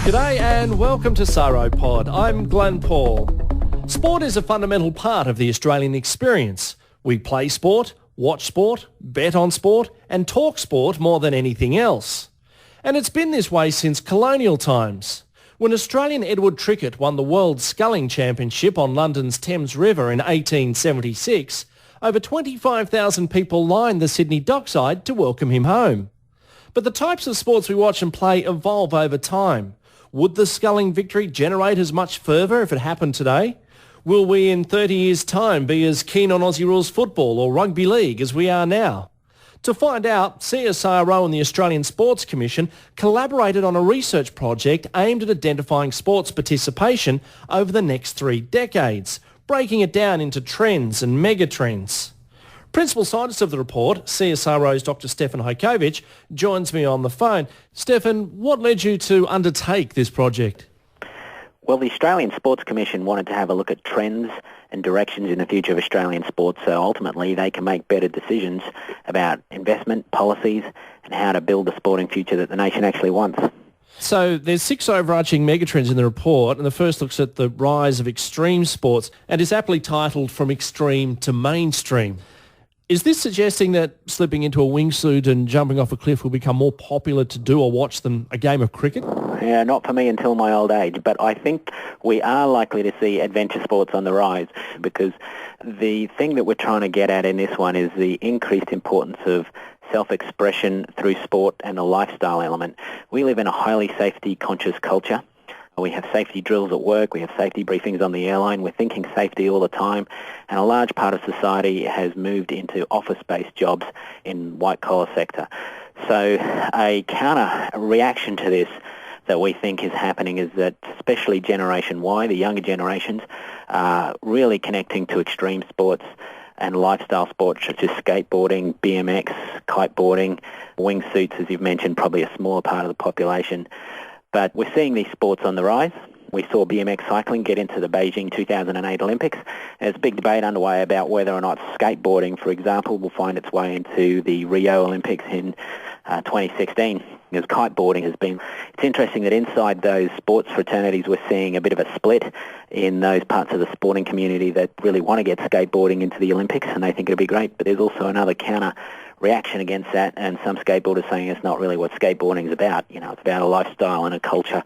G'day and welcome to CSIROpod. I'm Glen Paul. Sport is a fundamental part of the Australian experience. We play sport, watch sport, bet on sport and talk sport more than anything else. And it's been this way since colonial times. When Australian Edward Trickett won the World Sculling Championship on London's Thames River in 1876, over 25,000 people lined the Sydney dockside to welcome him home. But the types of sports we watch and play evolve over time. Would the sculling victory generate as much fervour if it happened today? Will we in 30 years' time be as keen on Aussie rules football or rugby league as we are now? To find out, CSIRO and the Australian Sports Commission collaborated on a research project aimed at identifying sports participation over the next 3 decades, breaking it down into trends and megatrends. Principal scientist of the report, CSIRO's Dr. Stefan Hajkowicz, joins me on the phone. Stefan, what led you to undertake this project? Well, the Australian Sports Commission wanted to have a look at trends and directions in the future of Australian sports so ultimately they can make better decisions about investment, policies and how to build the sporting future that the nation actually wants. So there's 6 overarching megatrends in the report, and the first looks at the rise of extreme sports and is aptly titled From Extreme to Mainstream. Is this suggesting that slipping into a wingsuit and jumping off a cliff will become more popular to do or watch than a game of cricket? Yeah, not for me until my old age, but I think we are likely to see adventure sports on the rise because the thing that we're trying to get at in this one is the increased importance of self-expression through sport and the lifestyle element. We live in a highly safety-conscious culture. We have safety drills at work, we have safety briefings on the airline, we're thinking safety all the time, and a large part of society has moved into office-based jobs in white-collar sector. So a counter-reaction to this that we think is happening is that especially Generation Y, the younger generations, are really connecting to extreme sports and lifestyle sports such as skateboarding, BMX, kiteboarding, wingsuits, as you've mentioned, probably a smaller part of the population. But we're seeing these sports on the rise. We saw BMX cycling get into the Beijing 2008 Olympics. There's a big debate underway about whether or not skateboarding, for example, will find its way into the Rio Olympics in 2016. Because kiteboarding has been... It's interesting that inside those sports fraternities we're seeing a bit of a split in those parts of the sporting community that really want to get skateboarding into the Olympics and they think it'd be great. But there's also another counter reaction against that, and some skateboarders saying it's not really what skateboarding is about. You know, it's about a lifestyle and a culture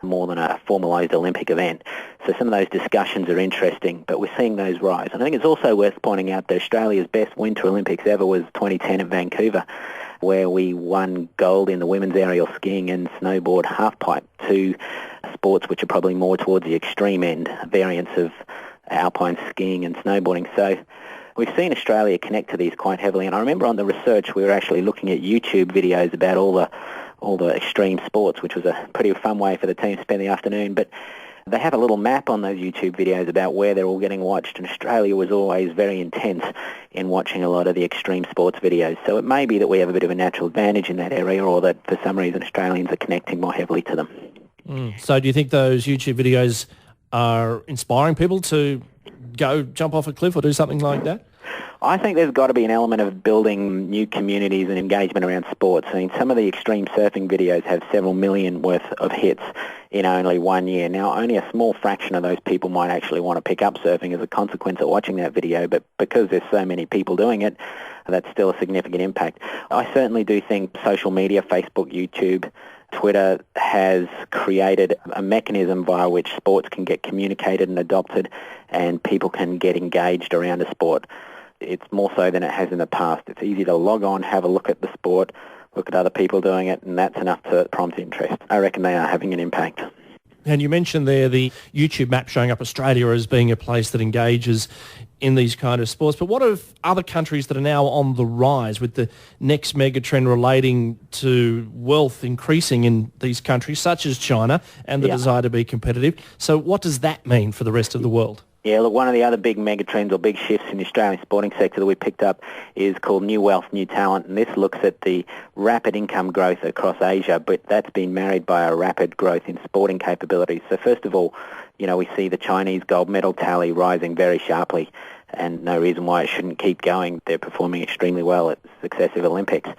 more than a formalised Olympic event. So some of those discussions are interesting, but we're seeing those rise. And I think it's also worth pointing out that Australia's best Winter Olympics ever was 2010 in Vancouver, where we won gold in the women's aerial skiing and snowboard halfpipe, 2 sports which are probably more towards the extreme end, variants of alpine skiing and snowboarding. So we've seen Australia connect to these quite heavily, and I remember on the research we were actually looking at YouTube videos about all the extreme sports, which was a pretty fun way for the team to spend the afternoon. But they have a little map on those YouTube videos about where they're all getting watched, and Australia was always very intense in watching a lot of the extreme sports videos. So it may be that we have a bit of a natural advantage in that area, or that for some reason Australians are connecting more heavily to them. So do you think those YouTube videos are inspiring people to go jump off a cliff or do something like that? I think there's got to be an element of building new communities and engagement around sports. I mean, some of the extreme surfing videos have several million worth of hits in only 1 year. Now, only a small fraction of those people might actually want to pick up surfing as a consequence of watching that video, but because there's so many people doing it, that's still a significant impact. I certainly do think social media, Facebook, YouTube, Twitter has created a mechanism via which sports can get communicated and adopted and people can get engaged around a sport. It's more so than it has in the past. It's easy to log on, have a look at the sport, look at other people doing it, and that's enough to prompt interest. I reckon they are having an impact. And you mentioned there the YouTube map showing up Australia as being a place that engages in these kind of sports. But what of other countries that are now on the rise with the next megatrend relating to wealth increasing in these countries, such as China, and the desire to be competitive? So what does that mean for the rest of the world? Yeah, look, one of the other big megatrends or big shifts in the Australian sporting sector that we picked up is called New Wealth, New Talent, and this looks at the rapid income growth across Asia, but that's been married by a rapid growth in sporting capabilities. So first of all, you know, we see the Chinese gold medal tally rising very sharply, and no reason why it shouldn't keep going. They're performing extremely well at successive Olympics.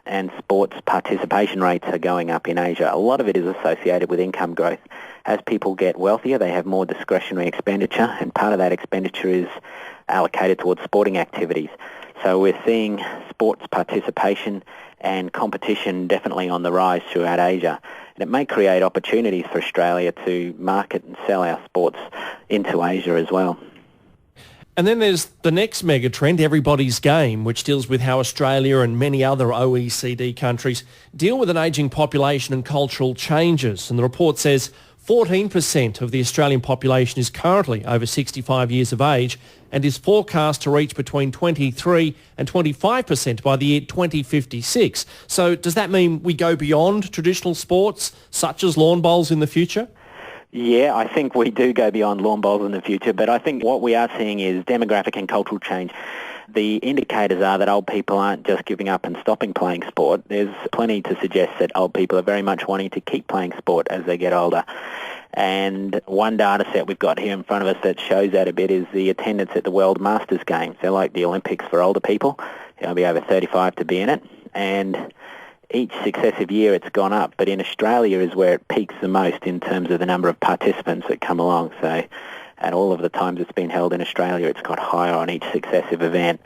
and sports participation rates are going up in Asia. A lot of it is associated with income growth. As people get wealthier, they have more discretionary expenditure, and part of that expenditure is allocated towards sporting activities. So we're seeing sports participation and competition definitely on the rise throughout Asia. And it may create opportunities for Australia to market and sell our sports into Asia as well. And then there's the next mega trend, everybody's game, which deals with how Australia and many other OECD countries deal with an ageing population and cultural changes. And the report says 14% of the Australian population is currently over 65 years of age and is forecast to reach between 23 and 25% by the year 2056. So does that mean we go beyond traditional sports such as lawn bowls in the future? Yeah, I think we do go beyond lawn bowls in the future, but I think what we are seeing is demographic and cultural change. The indicators are that old people aren't just giving up and stopping playing sport. There's plenty to suggest that old people are very much wanting to keep playing sport as they get older. And one data set we've got here in front of us that shows that a bit is the attendance at the World Masters Games. They're like the Olympics for older people. You'll be over 35 to be in it. And each successive year it's gone up, but in Australia is where it peaks the most in terms of the number of participants that come along. So at all of the times it's been held in Australia, it's got higher on each successive event,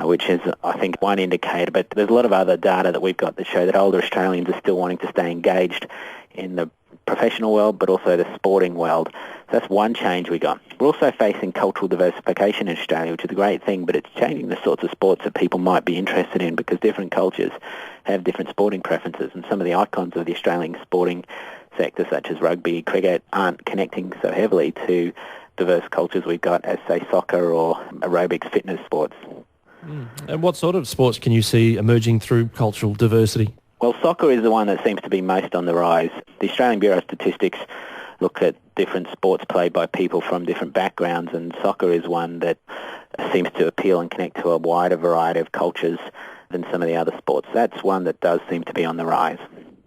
which is, I think, one indicator. But there's a lot of other data that we've got that show that older Australians are still wanting to stay engaged in the professional world, but also the sporting world. So that's one change we got. We're also facing cultural diversification in Australia, which is a great thing, but it's changing the sorts of sports that people might be interested in because different cultures have different sporting preferences, and some of the icons of the Australian sporting sector, such as rugby, cricket, aren't connecting so heavily to diverse cultures we've got as, say, soccer or aerobics fitness sports. And what sort of sports can you see emerging through cultural diversity? Well, soccer is the one that seems to be most on the rise. The Australian Bureau of Statistics look at different sports played by people from different backgrounds, and soccer is one that seems to appeal and connect to a wider variety of cultures than some of the other sports. That's one that does seem to be on the rise.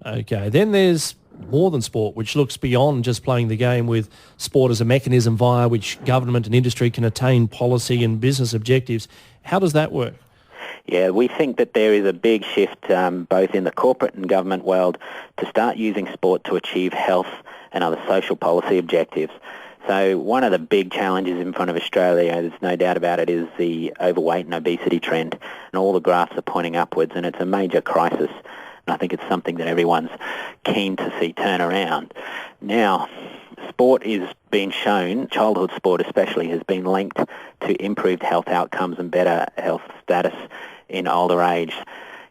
Okay, then there's more than sport, which looks beyond just playing the game, with sport as a mechanism via which government and industry can attain policy and business objectives. How does that work? Yeah, we think that there is a big shift both in the corporate and government world to start using sport to achieve health and other social policy objectives. So one of the big challenges in front of Australia, there's no doubt about it, is the overweight and obesity trend. And all the graphs are pointing upwards, and it's a major crisis. And I think it's something that everyone's keen to see turn around. Now, sport is being shown, childhood sport especially, has been linked to improved health outcomes and better health status in older age.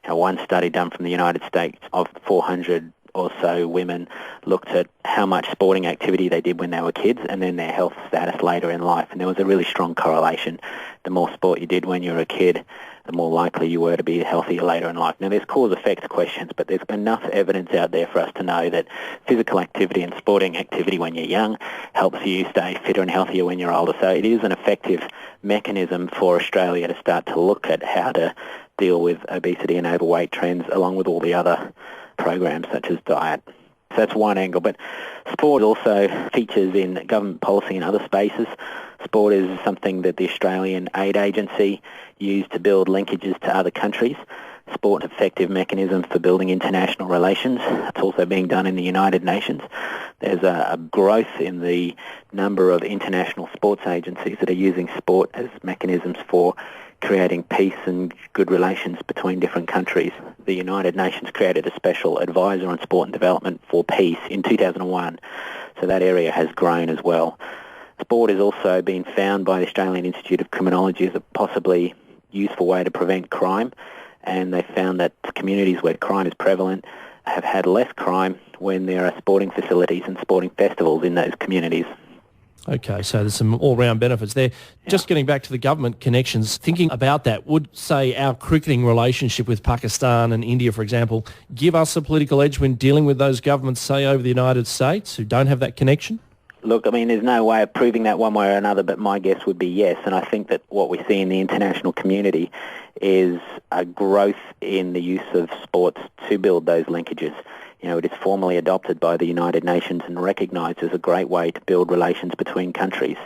One study done from the United States of 400 or so women looked at how much sporting activity they did when they were kids and then their health status later in life. And there was a really strong correlation. The more sport you did when you were a kid, the more likely you were to be healthier later in life. Now, there's cause-effect questions, but there's enough evidence out there for us to know that physical activity and sporting activity when you're young helps you stay fitter and healthier when you're older. So it is an effective mechanism for Australia to start to look at how to deal with obesity and overweight trends, along with all the other programs such as diet. So that's one angle. But sport also features in government policy in other spaces. Sport is something that the Australian Aid Agency used to build linkages to other countries. Sport is an effective mechanism for building international relations. It's also being done in the United Nations. There's a growth in the number of international sports agencies that are using sport as mechanisms for creating peace and good relations between different countries. The United Nations created a special advisor on sport and development for peace in 2001, so that area has grown as well. Sport has also been found by the Australian Institute of Criminology as a possibly useful way to prevent crime, and they found that communities where crime is prevalent have had less crime when there are sporting facilities and sporting festivals in those communities. Okay, so there's some all-round benefits there. Just getting back to the government connections, thinking about that, would, say, our cricketing relationship with Pakistan and India, for example, give us a political edge when dealing with those governments, say, over the United States who don't have that connection? Look, I mean, there's no way of proving that one way or another, but my guess would be yes. And I think that what we see in the international community is a growth in the use of sports to build those linkages. it is formally adopted by the United Nations and recognised as a great way to build relations between countries.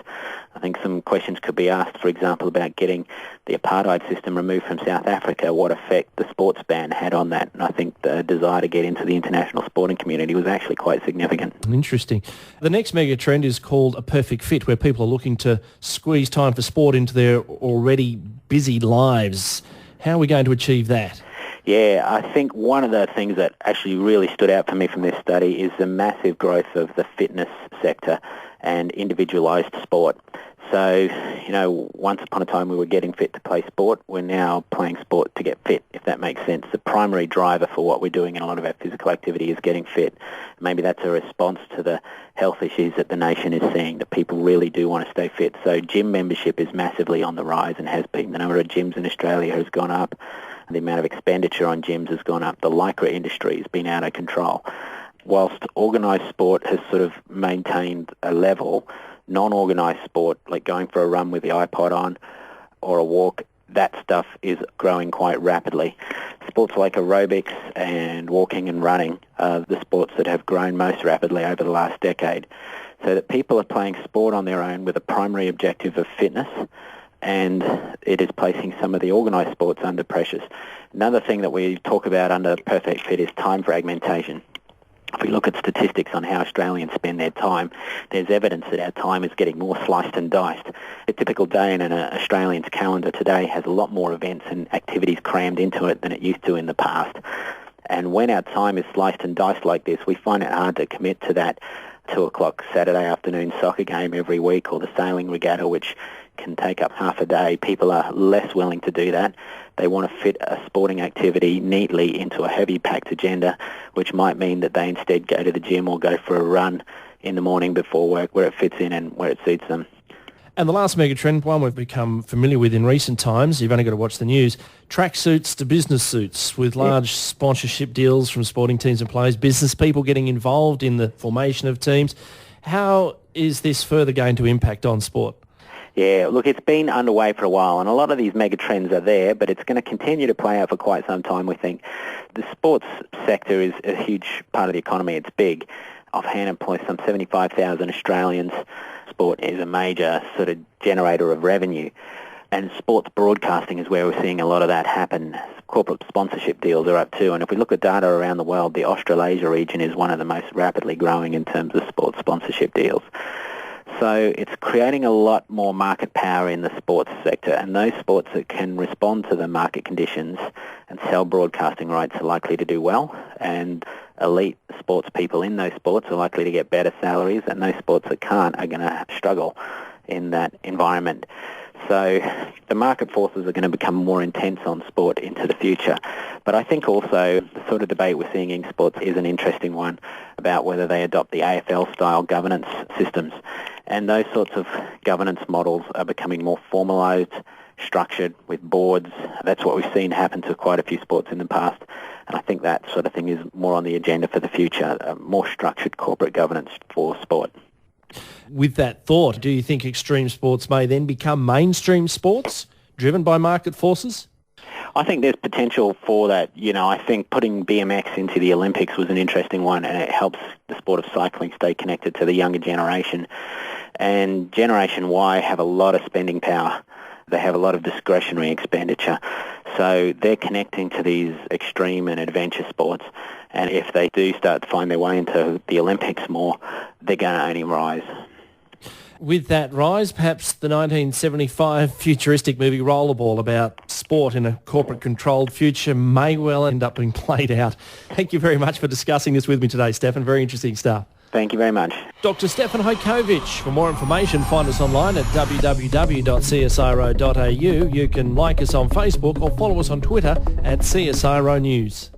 I think some questions could be asked, for example, about getting the apartheid system removed from South Africa, what effect the sports ban had on that. And I think the desire to get into the international sporting community was actually quite significant. Interesting. The next mega trend is called a perfect fit, where people are looking to squeeze time for sport into their already busy lives. How are we going to achieve that? Yeah, I think one of the things that actually really stood out for me from this study is the massive growth of the fitness sector and individualised sport. So, once upon a time we were getting fit to play sport. We're now playing sport to get fit, if that makes sense. The primary driver for what we're doing in a lot of our physical activity is getting fit. Maybe that's a response to the health issues that the nation is seeing, that people really do want to stay fit. So gym membership is massively on the rise and has been. The number of gyms in Australia has gone up. The amount of expenditure on gyms has gone up. The lycra industry has been out of control. Whilst organised sport has sort of maintained a level, non-organised sport, like going for a run with the iPod on or a walk, that stuff is growing quite rapidly. Sports like aerobics and walking and running are the sports that have grown most rapidly over the last decade. So that people are playing sport on their own with a primary objective of fitness, and it is placing some of the organised sports under pressures. Another thing that we talk about under perfect fit is time fragmentation. If we look at statistics on how Australians spend their time, there's evidence that our time is getting more sliced and diced. A typical day in an Australian's calendar today has a lot more events and activities crammed into it than it used to in the past. And when our time is sliced and diced like this, we find it hard to commit to that 2 o'clock Saturday afternoon soccer game every week, or the sailing regatta, which can take up half a day. People are less willing to do that. They want to fit a sporting activity neatly into a heavy packed agenda, which might mean that they instead go to the gym or go for a run in the morning before work, where it fits in and where it suits them. And the last mega trend, one we've become familiar with in recent times, you've only got to watch the news, track suits to business suits, with large sponsorship deals from sporting teams and players, business people getting involved in the formation of teams. How is this further going to impact on sport? Yeah, look, it's been underway for a while, and a lot of these mega trends are there, but it's going to continue to play out for quite some time, we think. The sports sector is a huge part of the economy. It's big. Offhand employs some 75,000 Australians. Sport is a major sort of generator of revenue, and sports broadcasting is where we're seeing a lot of that happen. Corporate sponsorship deals are up too, and if we look at data around the world, the Australasia region is one of the most rapidly growing in terms of sports sponsorship deals. So it's creating a lot more market power in the sports sector, and those sports that can respond to the market conditions and sell broadcasting rights are likely to do well, and elite sports people in those sports are likely to get better salaries, and those sports that can't are going to struggle in that environment. So the market forces are going to become more intense on sport into the future. But I think also the sort of debate we're seeing in sports is an interesting one about whether they adopt the AFL-style governance systems. And those sorts of governance models are becoming more formalised, structured with boards. That's what we've seen happen to quite a few sports in the past. And I think that sort of thing is more on the agenda for the future, more structured corporate governance for sport. With that thought, do you think extreme sports may then become mainstream sports, driven by market forces? I think there's potential for that. I think putting BMX into the Olympics was an interesting one, and it helps the sport of cycling stay connected to the younger generation. And Generation Y have a lot of spending power. They have a lot of discretionary expenditure. So they're connecting to these extreme and adventure sports. And if they do start to find their way into the Olympics more, they're going to only rise. With that rise, perhaps the 1975 futuristic movie Rollerball about sport in a corporate-controlled future may well end up being played out. Thank you very much for discussing this with me today, Stefan. Very interesting stuff. Thank you very much. Dr. Stefan Hajkowicz. For more information, find us online at www.csiro.au. You can like us on Facebook or follow us on Twitter at CSIRO News.